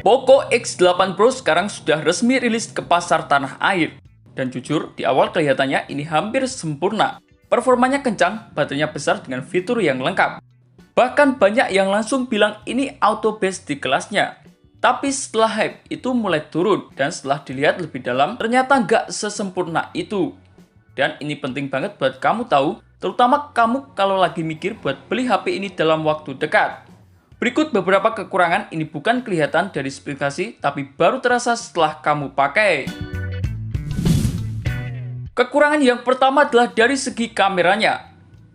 Poco X8 Pro sekarang sudah resmi rilis ke pasar tanah air. Dan jujur, di awal kelihatannya ini hampir sempurna. Performanya kencang, baterainya besar dengan fitur yang lengkap. Bahkan banyak yang langsung bilang ini auto best di kelasnya. Tapi setelah hype itu mulai turun, dan setelah dilihat lebih dalam, ternyata nggak sesempurna itu. Dan ini penting banget buat kamu tahu, terutama kamu kalau lagi mikir buat beli HP ini dalam waktu dekat. Berikut beberapa kekurangan, ini bukan kelihatan dari spesifikasi, tapi baru terasa setelah kamu pakai. Kekurangan yang pertama adalah dari segi kameranya.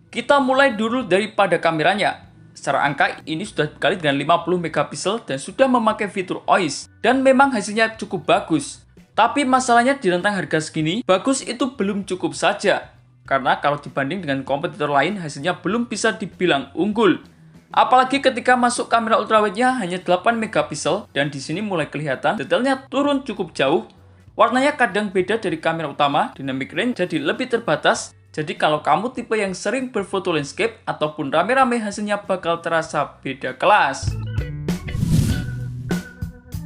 Kita mulai dulu daripada kameranya. Secara angka, ini sudah dikali dengan 50 megapiksel dan sudah memakai fitur OIS. Dan memang hasilnya cukup bagus. Tapi masalahnya di rentang harga segini, bagus itu belum cukup saja. Karena kalau dibanding dengan kompetitor lain, hasilnya belum bisa dibilang unggul. Apalagi ketika masuk kamera ultrawide-nya hanya 8 megapiksel dan di sini mulai kelihatan detailnya turun cukup jauh. Warnanya kadang beda dari kamera utama, dynamic range jadi lebih terbatas. Jadi kalau kamu tipe yang sering berfoto landscape ataupun rame-rame, hasilnya bakal terasa beda kelas.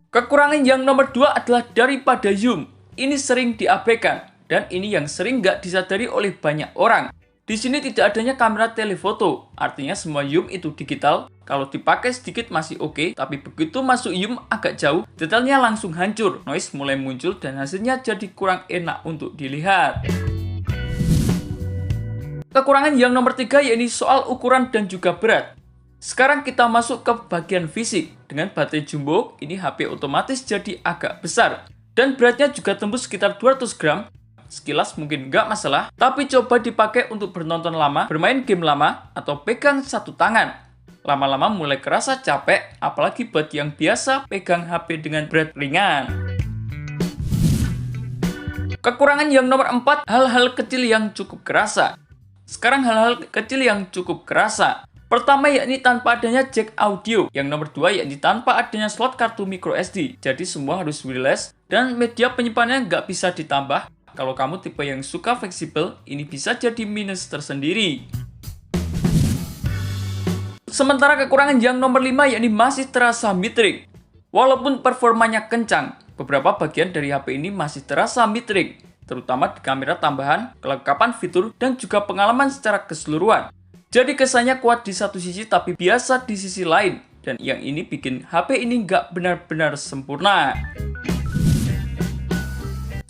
Kekurangan yang nomor 2 adalah daripada zoom. Ini sering diabaikan dan ini yang sering nggak disadari oleh banyak orang. Di sini tidak adanya kamera telefoto, artinya semua zoom itu digital. Kalau dipakai sedikit masih oke, tapi begitu masuk zoom agak jauh, detailnya langsung hancur, noise mulai muncul dan hasilnya jadi kurang enak untuk dilihat. Kekurangan yang nomor 3 yaitu soal ukuran dan juga berat. Sekarang kita masuk ke bagian fisik. Dengan baterai jumbo, ini HP otomatis jadi agak besar. Dan beratnya juga tembus sekitar 200 gram. Sekilas mungkin nggak masalah, tapi coba dipakai untuk bernonton lama, bermain game lama, atau pegang satu tangan. Lama-lama mulai kerasa capek, apalagi buat yang biasa pegang HP dengan berat ringan. Kekurangan yang nomor 4, hal-hal kecil yang cukup kerasa. Sekarang hal-hal kecil yang cukup kerasa. Pertama yakni tanpa adanya jack audio. Yang nomor 2 yakni tanpa adanya slot kartu microSD. Jadi semua harus wireless dan media penyimpanannya nggak bisa ditambah. Kalau kamu tipe yang suka fleksibel, ini bisa jadi minus tersendiri. Sementara kekurangan yang nomor 5 yakni masih terasa mid-range. Walaupun performanya kencang, beberapa bagian dari HP ini masih terasa mid-range, terutama di kamera tambahan, kelengkapan fitur, dan juga pengalaman secara keseluruhan. Jadi kesannya kuat di satu sisi tapi biasa di sisi lain, dan yang ini bikin HP ini nggak benar-benar sempurna.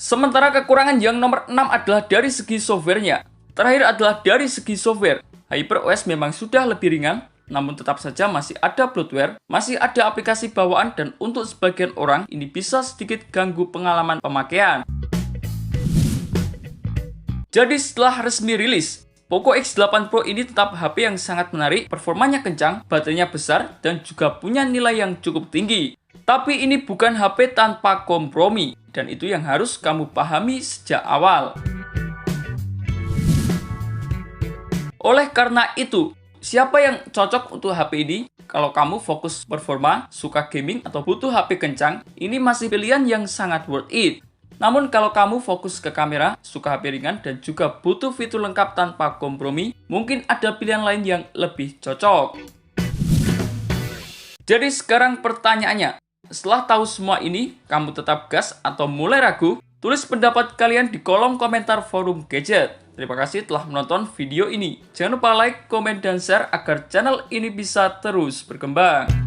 Sementara kekurangan yang nomor 6 adalah dari segi softwarenya. Terakhir adalah dari segi software. HyperOS memang sudah lebih ringan, namun tetap saja masih ada bloatware, masih ada aplikasi bawaan, dan untuk sebagian orang ini bisa sedikit ganggu pengalaman pemakaian. Jadi setelah resmi rilis, Poco X8 Pro ini tetap HP yang sangat menarik, performanya kencang, baterainya besar, dan juga punya nilai yang cukup tinggi. Tapi ini bukan HP tanpa kompromi, dan itu yang harus kamu pahami sejak awal. Oleh karena itu, siapa yang cocok untuk HP ini? Kalau kamu fokus performa, suka gaming, atau butuh HP kencang, ini masih pilihan yang sangat worth it. Namun kalau kamu fokus ke kamera, suka HP ringan, dan juga butuh fitur lengkap tanpa kompromi, mungkin ada pilihan lain yang lebih cocok. Jadi sekarang pertanyaannya, setelah tahu semua ini, kamu tetap gas atau mulai ragu? Tulis pendapat kalian di kolom komentar forum gadget. Terima kasih telah menonton video ini. Jangan lupa like, komen, dan share agar channel ini bisa terus berkembang.